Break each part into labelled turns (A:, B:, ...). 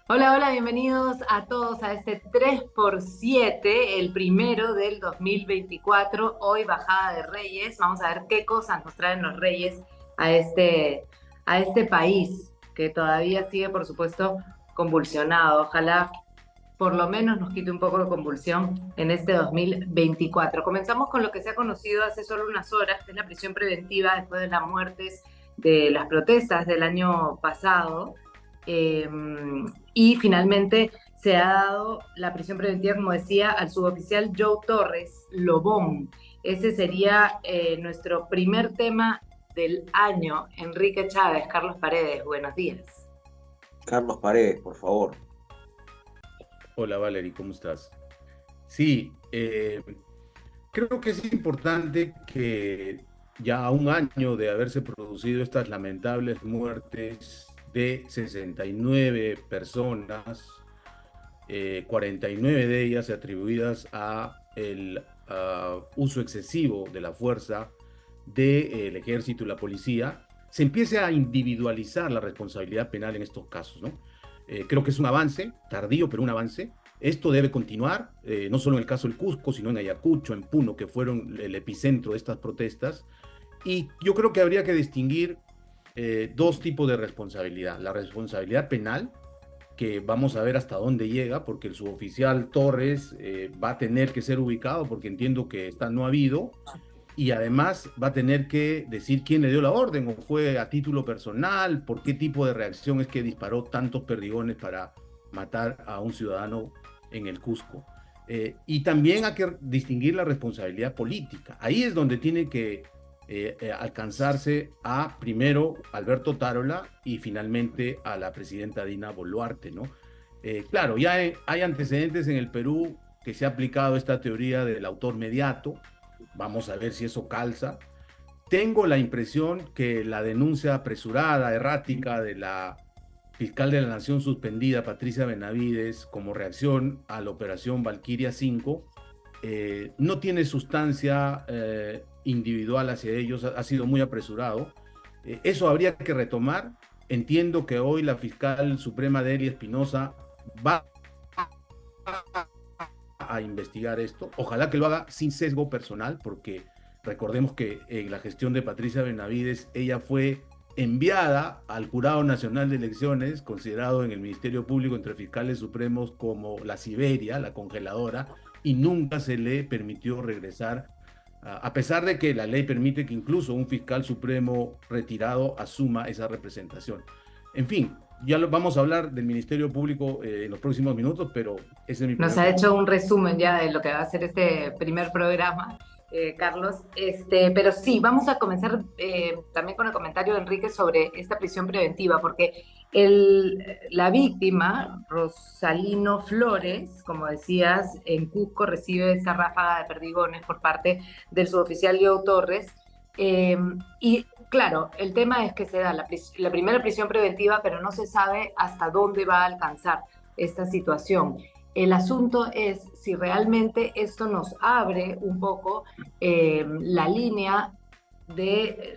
A: Hola, hola, bienvenidos a todos a este 3x7, el primero del 2024. Hoy bajada de Reyes. Vamos a ver qué cosas nos traen los Reyes a a este país que todavía sigue, por supuesto, convulsionado. Ojalá por lo menos nos quite un poco de convulsión en este 2024. Comenzamos con lo que se ha conocido hace solo unas horas, que es la prisión preventiva después de las muertes de las protestas del año pasado. Eh, y finalmente se ha dado la prisión preventiva, como decía, al suboficial Joe Torres Lobón. Ese sería nuestro primer tema del año. Enrique Chávez, Carlos Paredes, buenos días.
B: Carlos Paredes, por favor.
C: Hola Valerie, ¿cómo estás? Sí, creo que es importante que ya a un año de haberse producido estas lamentables muertes de 69 personas, 49 de ellas atribuidas a el uso excesivo de la fuerza del ejército y la policía, se empiece a individualizar la responsabilidad penal en estos casos, ¿no? Creo que es un avance, tardío, pero un avance. Esto debe continuar, no solo en el caso del Cusco, sino en Ayacucho, en Puno, que fueron el epicentro de estas protestas. Y yo creo que habría que distinguir dos tipos de responsabilidad. La responsabilidad penal, que vamos a ver hasta dónde llega, porque el suboficial Torres va a tener que ser ubicado, porque entiendo que está no ha habido, y además va a tener que decir quién le dio la orden, o fue a título personal, por qué tipo de reacción es que disparó tantos perdigones para matar a un ciudadano en el Cusco. Y también hay que distinguir la responsabilidad política. Ahí es donde tiene que alcanzarse a primero Alberto Tarola y finalmente a la presidenta Dina Boluarte, ¿no? Claro, ya hay antecedentes en el Perú que se ha aplicado esta teoría del autor mediato. Vamos a ver si eso calza. Tengo la impresión que la denuncia apresurada, errática de la fiscal de la Nación suspendida, Patricia Benavides, como reacción a la operación Valquiria 5, no tiene sustancia individual hacia ellos, ha sido muy apresurado. Eso habría que retomar. Entiendo que hoy la fiscal suprema Delia Espinosa va a investigar esto. Ojalá que lo haga sin sesgo personal, porque recordemos que en la gestión de Patricia Benavides, ella fue enviada al Jurado Nacional de Elecciones, considerado en el Ministerio Público entre fiscales supremos como la Siberia, la congeladora, y nunca se le permitió regresar, a pesar de que la ley permite que incluso un fiscal supremo retirado asuma esa representación. En fin, ya vamos a hablar del Ministerio Público en los próximos minutos, pero ese es mi
A: Nos
C: primer
A: ha hecho
C: comentario.
A: un resumen ya de lo que va a ser este primer programa, Carlos. Pero sí, vamos a comenzar también con el comentario de Enrique sobre esta prisión preventiva, porque la víctima, Rosalino Flores, como decías, en Cusco recibe esta ráfaga de perdigones por parte del suboficial Leo Torres. eh, y claro, el tema es que se da la primera prisión preventiva, pero no se sabe hasta dónde va a alcanzar esta situación. El asunto es si realmente esto nos abre un poco la línea de,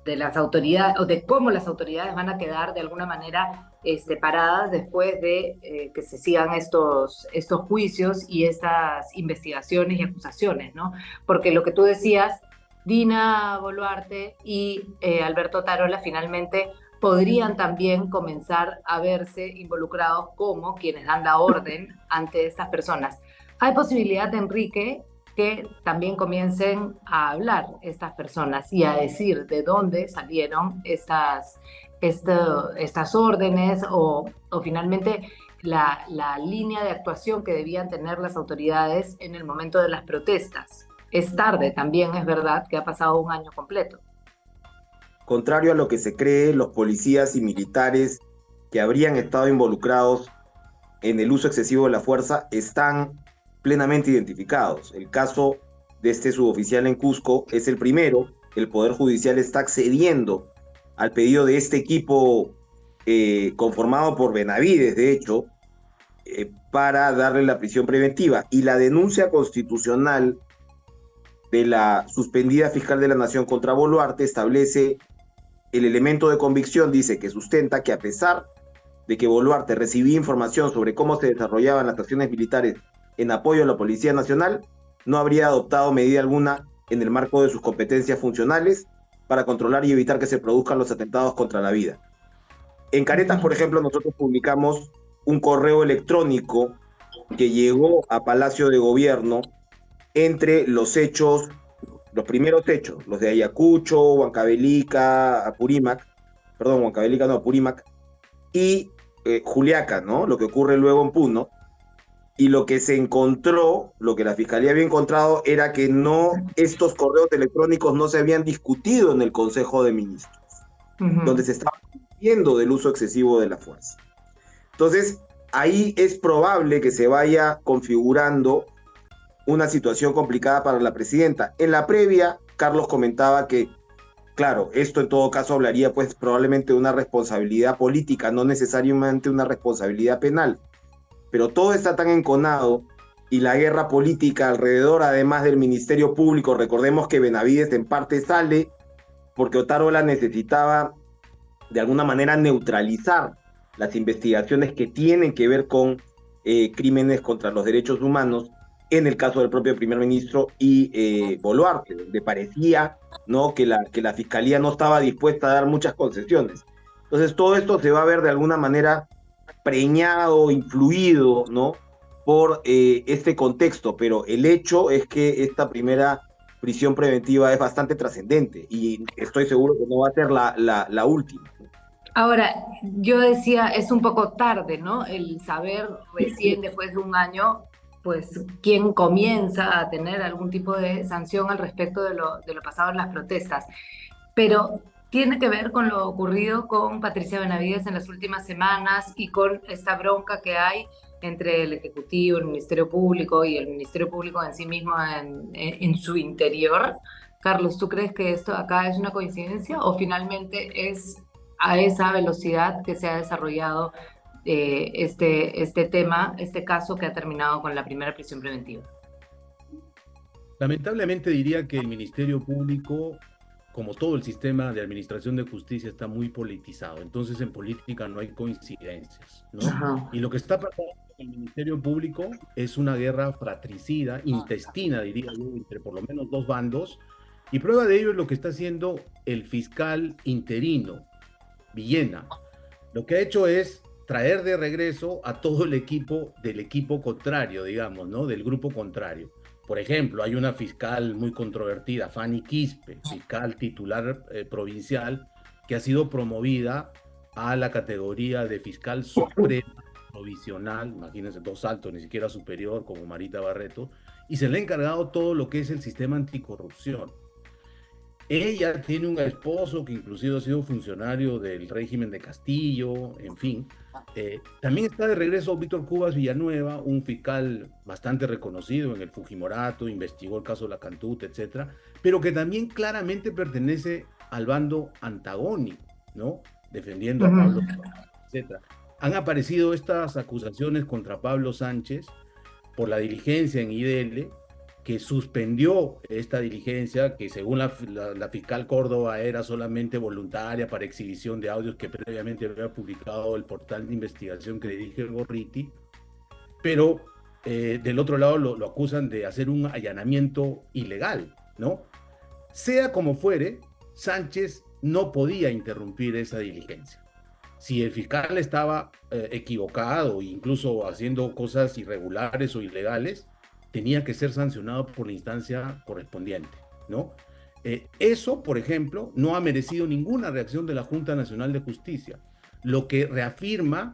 A: de las autoridades o de cómo las autoridades van a quedar de alguna manera paradas después de que se sigan estos juicios y estas investigaciones y acusaciones, ¿no? Porque lo que tú decías, Dina Boluarte y Alberto Tarola finalmente podrían también comenzar a verse involucrados como quienes dan la orden ante estas personas. Hay posibilidad, Enrique, que también comiencen a hablar estas personas y a decir de dónde salieron estas órdenes o finalmente la línea de actuación que debían tener las autoridades en el momento de las protestas. Es tarde también, es verdad, que ha pasado un año completo.
B: Contrario a lo que se cree, los policías y militares que habrían estado involucrados en el uso excesivo de la fuerza están plenamente identificados. El caso de este suboficial en Cusco es el primero. El Poder Judicial está accediendo al pedido de este equipo conformado por Benavides, de hecho, para darle la prisión preventiva. Y la denuncia constitucional de la suspendida fiscal de la Nación contra Boluarte establece el elemento de convicción, dice que sustenta que a pesar de que Boluarte recibía información sobre cómo se desarrollaban las acciones militares en apoyo a la Policía Nacional, no habría adoptado medida alguna en el marco de sus competencias funcionales para controlar y evitar que se produzcan los atentados contra la vida. En Caretas, por ejemplo, nosotros publicamos un correo electrónico que llegó a Palacio de Gobierno entre los hechos, los primeros hechos, los de Ayacucho, Huancavelica, Apurímac, perdón, Huancavelica no, Apurímac, y Juliaca, ¿no? Lo que ocurre luego en Puno. Y lo que se encontró, lo que la Fiscalía había encontrado, era que no, estos correos electrónicos no se habían discutido en el Consejo de Ministros, donde se estaba discutiendo del uso excesivo de la fuerza. Entonces, ahí es probable que se vaya configurando una situación complicada para la presidenta. En la previa, Carlos comentaba que, claro, esto en todo caso hablaría pues probablemente de una responsabilidad política, no necesariamente una responsabilidad penal. Pero todo está tan enconado y la guerra política alrededor, además del Ministerio Público, recordemos que Benavides en parte sale porque Otárola necesitaba de alguna manera neutralizar las investigaciones que tienen que ver con crímenes contra los derechos humanos, en el caso del propio primer ministro y Boluarte, donde parecía, ¿no?, que la Fiscalía no estaba dispuesta a dar muchas concesiones. Entonces todo esto se va a ver de alguna manera preñado, influido, ¿no?, por este contexto, pero el hecho es que esta primera prisión preventiva es bastante trascendente y estoy seguro que no va a ser la última.
A: Ahora, yo decía, es un poco tarde, ¿no? El saber recién después de un año, pues, quién comienza a tener algún tipo de sanción al respecto de lo pasado en las protestas. Pero tiene que ver con lo ocurrido con Patricia Benavides en las últimas semanas y con esta bronca que hay entre el Ejecutivo, el Ministerio Público y el Ministerio Público en sí mismo en su interior. Carlos, ¿tú crees que esto acá es una coincidencia o finalmente es a esa velocidad que se ha desarrollado este tema, este caso que ha terminado con la primera prisión preventiva?
C: Lamentablemente diría que el Ministerio Público, como todo el sistema de administración de justicia, está muy politizado. Entonces en política no hay coincidencias, ¿no?
A: Ajá.
C: Y lo que está pasando en el Ministerio Público es una guerra fratricida, intestina, diría yo, entre por lo menos dos bandos. Y prueba de ello es lo que está haciendo el fiscal interino, Villena. Lo que ha hecho es traer de regreso a todo el equipo del equipo contrario, digamos, ¿no?, del grupo contrario. Por ejemplo, hay una fiscal muy controvertida, Fanny Quispe, fiscal titular provincial, que ha sido promovida a la categoría de fiscal suprema provisional, imagínense, dos saltos, ni siquiera superior, como Marita Barreto, y se le ha encargado todo lo que es el sistema anticorrupción. Ella tiene un esposo que inclusive ha sido funcionario del régimen de Castillo, en fin. También está de regreso Víctor Cubas Villanueva, un fiscal bastante reconocido en el Fujimorato, investigó el caso de la Cantuta, etcétera, pero que también claramente pertenece al bando antagónico, ¿no?, defendiendo a Pablo, etcétera. Han aparecido estas acusaciones contra Pablo Sánchez por la diligencia en IDL, que suspendió esta diligencia, que según la fiscal Córdoba era solamente voluntaria para exhibición de audios que previamente había publicado el portal de investigación que dirige el Gorriti, pero del otro lado lo acusan de hacer un allanamiento ilegal, ¿no? Sea como fuere, Sánchez no podía interrumpir esa diligencia. Si el fiscal estaba equivocado, incluso haciendo cosas irregulares o ilegales, tenía que ser sancionado por la instancia correspondiente, ¿no? Eso, por ejemplo, no ha merecido ninguna reacción de la Junta Nacional de Justicia, lo que reafirma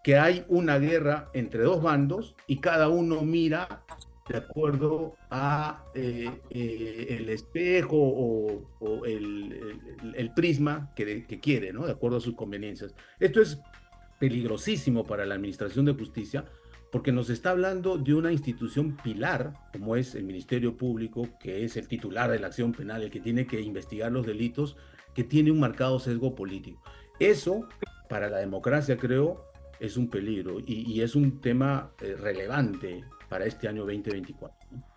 C: que hay una guerra entre dos bandos y cada uno mira de acuerdo a el espejo o el prisma que quiere, ¿no?, de acuerdo a sus conveniencias. Esto es peligrosísimo para la administración de justicia, porque nos está hablando de una institución pilar, como es el Ministerio Público, que es el titular de la acción penal, el que tiene que investigar los delitos, que tiene un marcado sesgo político. Eso, para la democracia, creo, es un peligro y es un tema relevante para este año 2024.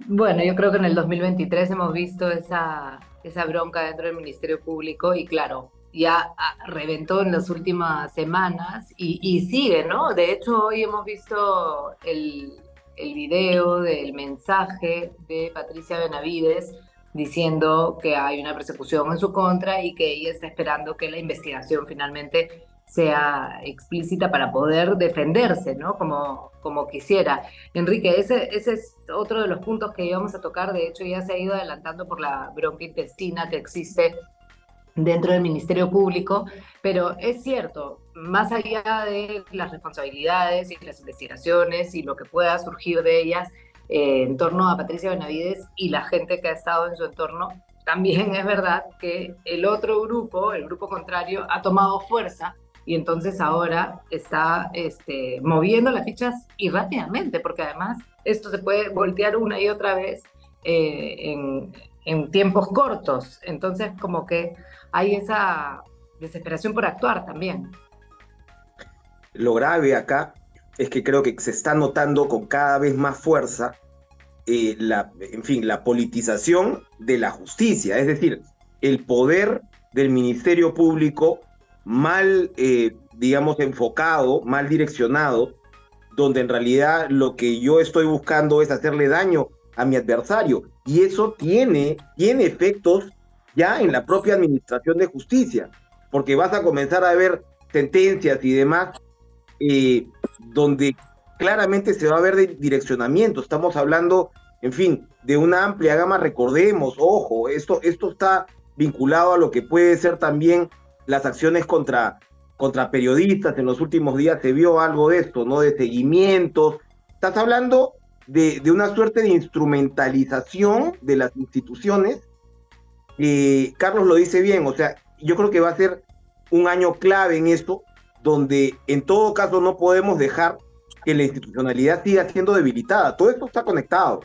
A: Bueno, yo creo que en el 2023 hemos visto esa bronca dentro del Ministerio Público y claro, ya reventó en las últimas semanas y sigue, ¿no? De hecho, hoy hemos visto el video del mensaje de Patricia Benavides diciendo que hay una persecución en su contra y que ella está esperando que la investigación finalmente sea explícita para poder defenderse, ¿no? Como quisiera. Enrique, ese es otro de los puntos que íbamos a tocar. De hecho, ya se ha ido adelantando por la bronca intestina que existe dentro del Ministerio Público, pero es cierto, más allá de las responsabilidades y las investigaciones y lo que pueda surgir de ellas en torno a Patricia Benavides y la gente que ha estado en su entorno, también es verdad que el otro grupo, el grupo contrario, ha tomado fuerza y entonces ahora está moviendo las fichas y rápidamente, porque además esto se puede voltear una y otra vez en tiempos cortos. Entonces, como que hay esa desesperación por actuar también.
B: Lo grave acá es que creo que se está notando con cada vez más fuerza la politización de la justicia, es decir, el poder del Ministerio Público mal, digamos, enfocado, mal direccionado, donde en realidad lo que yo estoy buscando es hacerle daño a mi adversario. Y eso tiene efectos ya en la propia administración de justicia, porque vas a comenzar a ver sentencias y demás donde claramente se va a ver de direccionamiento. Estamos hablando, en fin, de una amplia gama. Recordemos, ojo, esto está vinculado a lo que puede ser también las acciones contra periodistas. En los últimos días se vio algo de esto, ¿no? De seguimientos. Estás hablando de una suerte de instrumentalización de las instituciones. Carlos lo dice bien, o sea, yo creo que va a ser un año clave en esto, donde en todo caso no podemos dejar que la institucionalidad siga siendo debilitada. Todo esto está conectado,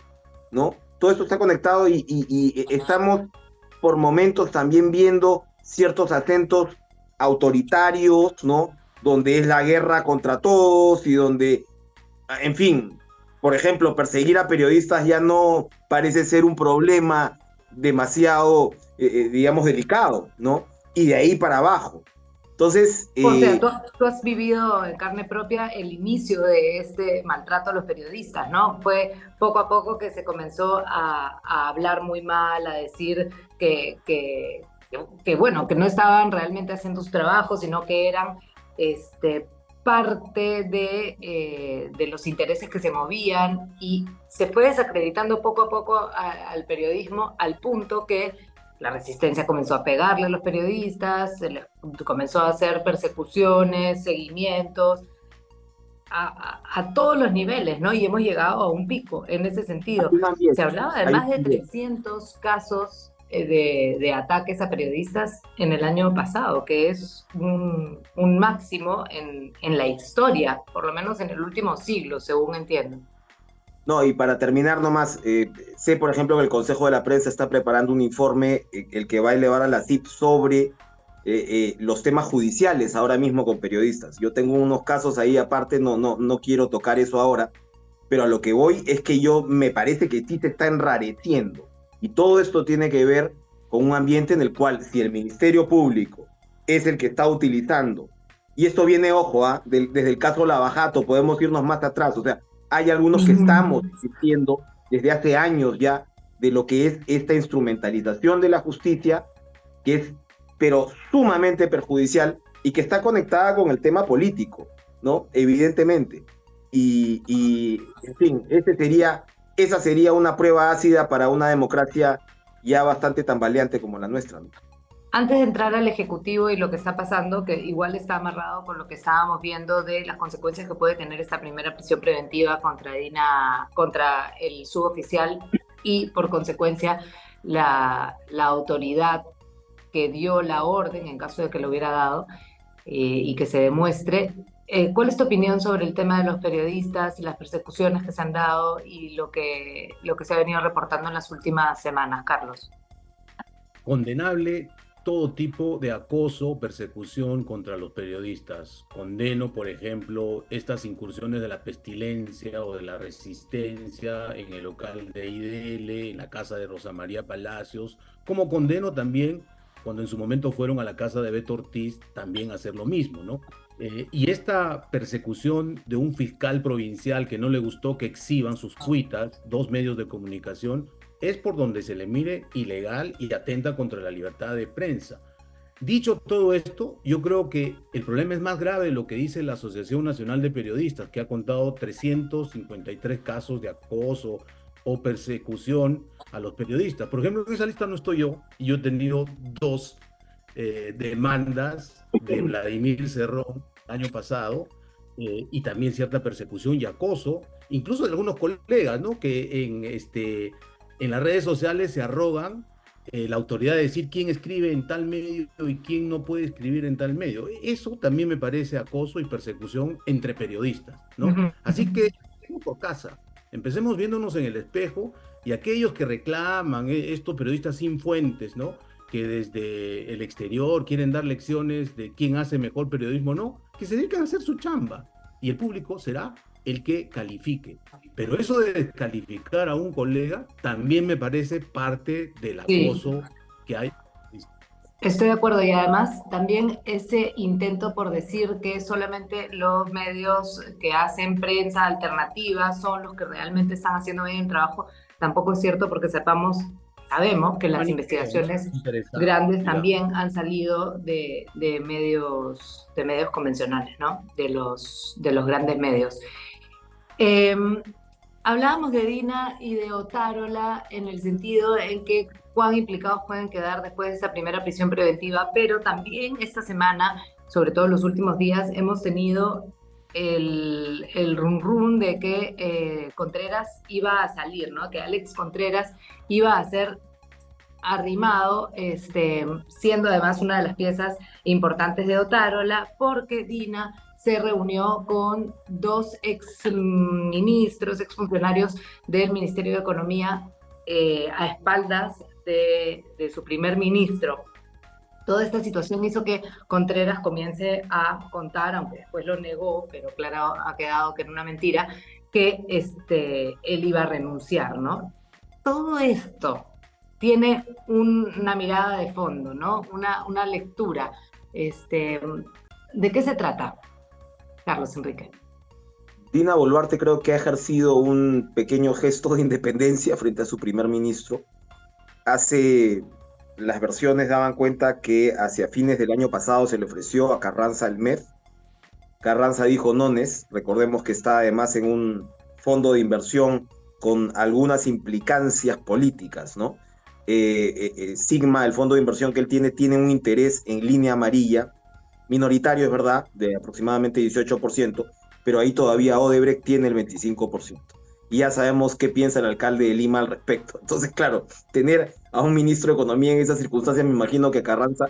B: ¿no? Todo esto está conectado y estamos por momentos también viendo ciertos acentos autoritarios, ¿no? Donde es la guerra contra todos y donde, en fin, por ejemplo, perseguir a periodistas ya no parece ser un problema demasiado, digamos, delicado, ¿no? Y de ahí para abajo. Entonces...
A: O sea, tú has vivido en carne propia el inicio de este maltrato a los periodistas, ¿no? Fue poco a poco que se comenzó a hablar muy mal, a decir que bueno, que no estaban realmente haciendo su trabajo, sino que eran parte de los intereses que se movían, y se fue desacreditando poco a poco al periodismo, al punto que la resistencia comenzó a pegarle a los periodistas, comenzó a hacer persecuciones, seguimientos, a todos los niveles, ¿no? Y hemos llegado a un pico en ese sentido. Se hablaba de más de 300 casos de ataques a periodistas en el año pasado, que es un máximo en la historia, por lo menos en el último siglo, según entiendo.
B: No, y para terminar nomás, sé por ejemplo que el Consejo de la Prensa está preparando un informe, el que va a elevar a la CIP sobre los temas judiciales ahora mismo con periodistas. Yo tengo unos casos ahí aparte, no quiero tocar eso ahora, pero a lo que voy es que me parece que sí se está enrareciendo. Y todo esto tiene que ver con un ambiente en el cual, si el Ministerio Público es el que está utilizando, y esto viene, ojo, desde el caso Lavajato, podemos irnos más atrás, o sea, hay algunos que estamos diciendo desde hace años ya de lo que es esta instrumentalización de la justicia, que es pero sumamente perjudicial y que está conectada con el tema político, ¿no? Evidentemente. Y en fin, esa sería una prueba ácida para una democracia ya bastante tambaleante como la nuestra, ¿no?
A: Antes de entrar al Ejecutivo y lo que está pasando, que igual está amarrado con lo que estábamos viendo de las consecuencias que puede tener esta primera prisión preventiva contra el suboficial y por consecuencia la autoridad que dio la orden, en caso de que lo hubiera dado, y que se demuestre. ¿Cuál es tu opinión sobre el tema de los periodistas y las persecuciones que se han dado y lo que se ha venido reportando en las últimas semanas, Carlos?
C: Condenable todo tipo de acoso, persecución contra los periodistas. Condeno, por ejemplo, estas incursiones de la Pestilencia o de la Resistencia en el local de IDL, en la casa de Rosa María Palacios, como condeno también cuando en su momento fueron a la casa de Beto Ortiz también a hacer lo mismo, ¿no? Y esta persecución de un fiscal provincial que no le gustó que exhiban sus cuitas, 2 medios de comunicación, es por donde se le mire ilegal y atenta contra la libertad de prensa. Dicho todo esto, yo creo que el problema es más grave de lo que dice la Asociación Nacional de Periodistas, que ha contado 353 casos de acoso o persecución a los periodistas. Por ejemplo, en esa lista no estoy yo, y yo he tenido 2 demandas de Vladimir Cerrón el año pasado, y también cierta persecución y acoso, incluso de algunos colegas, ¿no? Que en las redes sociales se arrogan la autoridad de decir quién escribe en tal medio y quién no puede escribir en tal medio. Eso también me parece acoso y persecución entre periodistas, ¿no? Así que, empecemos por casa, empecemos viéndonos en el espejo, y aquellos que reclaman, estos periodistas sin fuentes, ¿no? Que desde el exterior quieren dar lecciones de quién hace mejor periodismo, no, que se dedican a hacer su chamba, y el público será el que califique. Pero eso de descalificar a un colega también me parece parte del acoso que hay.
A: Estoy de acuerdo, y además también ese intento por decir que solamente los medios que hacen prensa alternativa son los que realmente están haciendo bien el trabajo, tampoco es cierto, porque sabemos que las investigaciones grandes también han salido de medios convencionales, ¿no? De los grandes medios. Hablábamos de Dina y de Otárola en el sentido en que cuán implicados pueden quedar después de esa primera prisión preventiva, pero también esta semana, sobre todo en los últimos días, hemos tenido el rum de que Contreras iba a salir, ¿no? Que Alex Contreras iba a ser arrimado, siendo además una de las piezas importantes de Otárola, porque Dina se reunió con 2 exfuncionarios del Ministerio de Economía a espaldas de su primer ministro. Toda esta situación hizo que Contreras comience a contar, aunque después lo negó, pero claro, ha quedado que era una mentira, que él iba a renunciar, ¿no? Todo esto tiene una mirada de fondo, ¿no? Una lectura. ¿De qué se trata, Carlos Enrique?
B: Dina Boluarte creo que ha ejercido un pequeño gesto de independencia frente a su primer ministro. Las versiones daban cuenta que hacia fines del año pasado se le ofreció a Carranza el MEF. Carranza dijo nones, recordemos que está además en un fondo de inversión con algunas implicancias políticas, ¿no? Sigma, el fondo de inversión que él tiene un interés en línea amarilla, minoritario es verdad, de aproximadamente 18%, pero ahí todavía Odebrecht tiene el 25%. Y ya sabemos qué piensa el alcalde de Lima al respecto. Entonces, claro, tener a un ministro de Economía en esas circunstancias, me imagino que Carranza,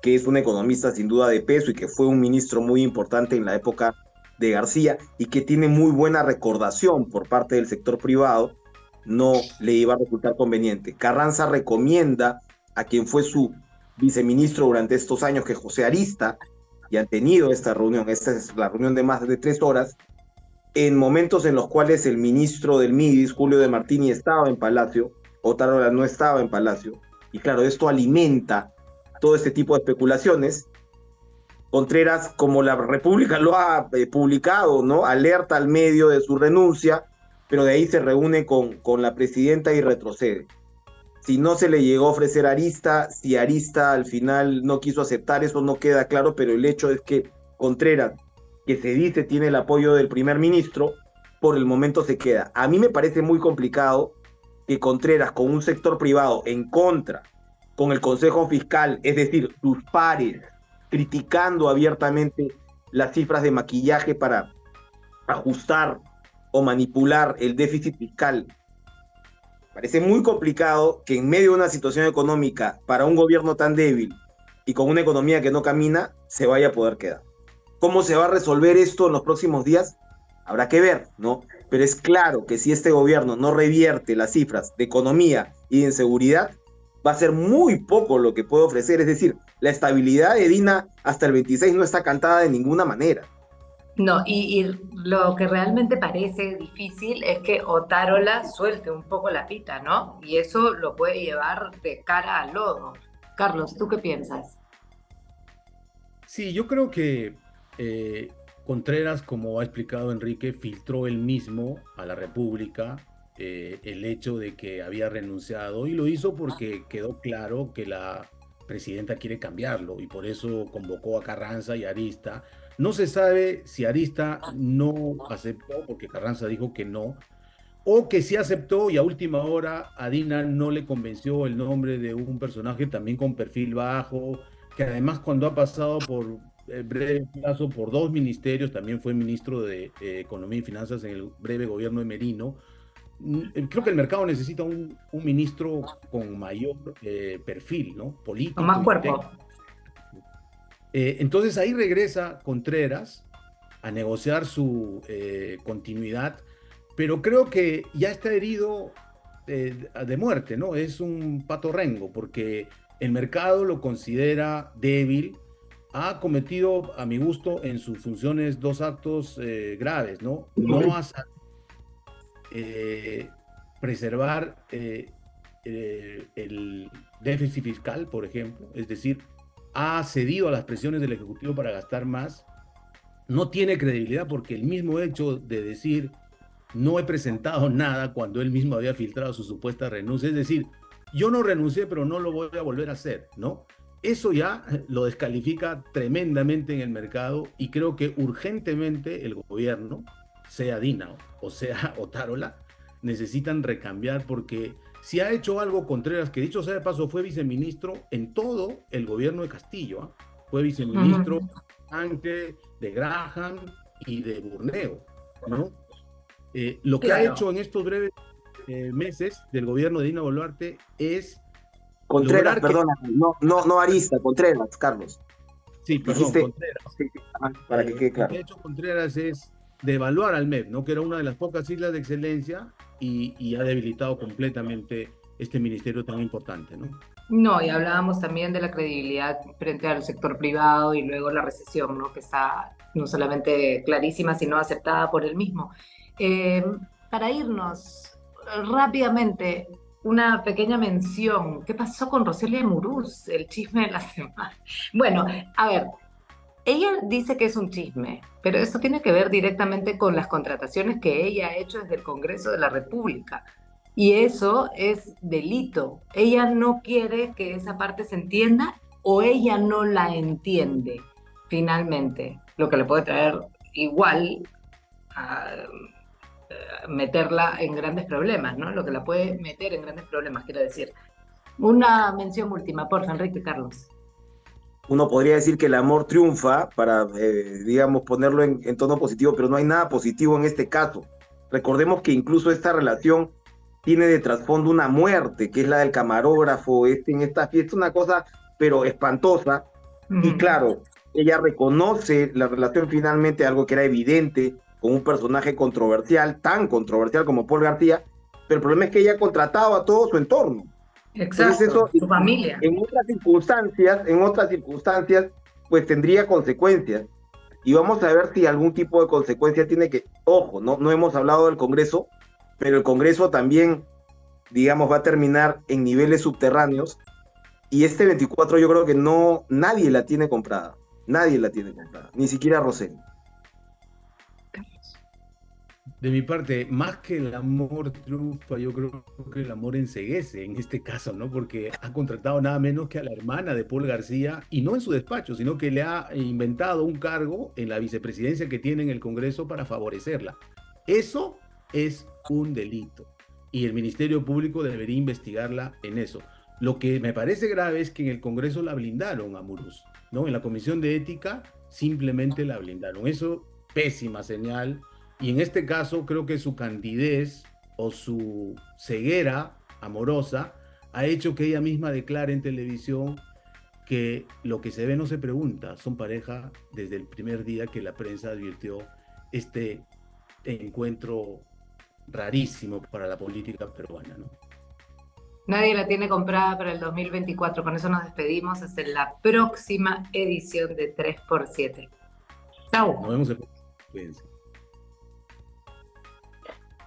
B: que es un economista sin duda de peso y que fue un ministro muy importante en la época de García y que tiene muy buena recordación por parte del sector privado, no le iba a resultar conveniente. Carranza recomienda a quien fue su viceministro durante estos años, que es José Arista, y han tenido esta reunión. Esta es la reunión de más de 3 horas, en momentos en los cuales el ministro del MIDIS, Julio de Martini, estaba en Palacio, Otárola no estaba en Palacio, y claro, esto alimenta todo este tipo de especulaciones. Contreras, como la República lo ha publicado, ¿no? Alerta al medio de su renuncia, pero de ahí se reúne con la presidenta y retrocede. Si no se le llegó a ofrecer a Arista, si Arista al final no quiso aceptar, eso no queda claro, pero el hecho es que Contreras, que se dice tiene el apoyo del primer ministro, por el momento se queda. A mí me parece muy complicado que Contreras, con un sector privado en contra, con el Consejo Fiscal, es decir, sus pares, criticando abiertamente las cifras de maquillaje para ajustar o manipular el déficit fiscal, parece muy complicado que en medio de una situación económica para un gobierno tan débil y con una economía que no camina, se vaya a poder quedar. ¿Cómo se va a resolver esto en los próximos días? Habrá que ver, ¿no? Pero es claro que si este gobierno no revierte las cifras de economía y de inseguridad, va a ser muy poco lo que puede ofrecer. Es decir, la estabilidad de Dina hasta el 26 no está cantada de ninguna manera.
A: No, y lo que realmente parece difícil es que Otárola suelte un poco la pita, ¿no? Y eso lo puede llevar de cara al lodo. Carlos, ¿tú qué piensas?
C: Sí, yo creo que Contreras, como ha explicado Enrique, filtró él mismo a la República el hecho de que había renunciado y lo hizo porque quedó claro que la presidenta quiere cambiarlo y por eso convocó a Carranza y Arista. No se sabe si Arista no aceptó, porque Carranza dijo que no, o que sí aceptó y a última hora a Dina no le convenció el nombre de un personaje también con perfil bajo, que además cuando ha pasado por breve plazo por dos ministerios, también fue ministro de Economía y Finanzas en el breve gobierno de Merino. Creo que el mercado necesita un ministro con mayor perfil, ¿no?
A: Con más
C: Político y
A: cuerpo.
C: técnico. Entonces ahí regresa Contreras a negociar su continuidad, pero creo que ya está herido de muerte, ¿no? Es un pato rengo, porque el mercado lo considera débil, ha cometido, a mi gusto, en sus funciones dos actos graves, ¿no? No ha eh, preservar el déficit fiscal, por ejemplo, es decir, ha cedido a las presiones del Ejecutivo para gastar más, no tiene credibilidad porque el mismo hecho de decir no he presentado nada cuando él mismo había filtrado su supuesta renuncia, es decir, yo no renuncié pero no lo voy a volver a hacer, ¿no? Eso ya lo descalifica tremendamente en el mercado y creo que urgentemente el gobierno, sea Dina o sea Otárola, necesitan recambiar porque si ha hecho algo Contreras, que dicho sea de paso fue viceministro en todo el gobierno de Castillo, ¿eh? Fue viceministro antes de Graham y de Burneo, ¿no? Lo que ha
A: Claro.
C: hecho en estos breves meses del gobierno de Dina Boluarte es
B: Contreras,
C: lograr que...
B: perdona, no Arista, Contreras, Carlos.
C: Sí, perdón,
B: Dijiste,
C: Contreras.
B: sí, ajá, para que quede
C: Lo
B: claro.
C: que ha hecho Contreras es devaluar al MEP, ¿no? Que era una de las pocas islas de excelencia y ha debilitado completamente este ministerio tan importante, ¿no?
A: No, y hablábamos también de la credibilidad frente al sector privado y luego la recesión, ¿no? Que está no solamente clarísima, sino aceptada por él mismo. Eh, para irnos rápidamente, una pequeña mención. ¿Qué pasó con Roselia Muruz? El chisme de la semana. Bueno, a ver, ella dice que es un chisme, pero eso tiene que ver directamente con las contrataciones que ella ha hecho desde el Congreso de la República. Y eso es delito. Ella no quiere que esa parte se entienda o ella no la entiende finalmente, lo que le puede traer igual a meterla en grandes problemas, ¿no? Lo que la puede meter en grandes problemas, quiero decir. Una mención última, por Enrique Carlos.
B: Uno podría decir que el amor triunfa para, digamos, ponerlo en tono positivo, pero no hay nada positivo en este caso. Recordemos que incluso esta relación tiene de trasfondo una muerte, que es la del camarógrafo, en esta fiesta, una cosa, pero espantosa. Y claro, ella reconoce la relación finalmente, algo que era evidente, con un personaje controversial, tan controversial como Paul García, pero el problema es que ella ha contratado a todo su entorno. Entonces
A: Exacto,
B: eso,
A: su familia.
B: en otras circunstancias, pues tendría consecuencias. Y vamos a ver si algún tipo de consecuencia tiene que, ojo, no hemos hablado del Congreso, pero el Congreso también, digamos, va a terminar en niveles subterráneos. Y este 24 yo creo que nadie la tiene comprada. Nadie la tiene comprada, ni siquiera Rosell.
C: De mi parte, más que el amor triunfa, yo creo que el amor enceguece en este caso, ¿no? Porque ha contratado nada menos que a la hermana de Paul García, y no en su despacho, sino que le ha inventado un cargo en la vicepresidencia que tiene en el Congreso para favorecerla. Eso es un delito, y el Ministerio Público debería investigarla en eso. Lo que me parece grave es que en el Congreso la blindaron a Muruz, ¿no? En la Comisión de Ética simplemente la blindaron. Eso, pésima señal. Y en este caso creo que su candidez o su ceguera amorosa ha hecho que ella misma declare en televisión que lo que se ve no se pregunta. Son pareja desde el primer día que la prensa advirtió este encuentro rarísimo para la política peruana, ¿no?
A: Nadie la tiene comprada para el 2024. Con eso nos despedimos hasta la próxima edición de 3x7. Chau.
C: Nos vemos el... Cuídense.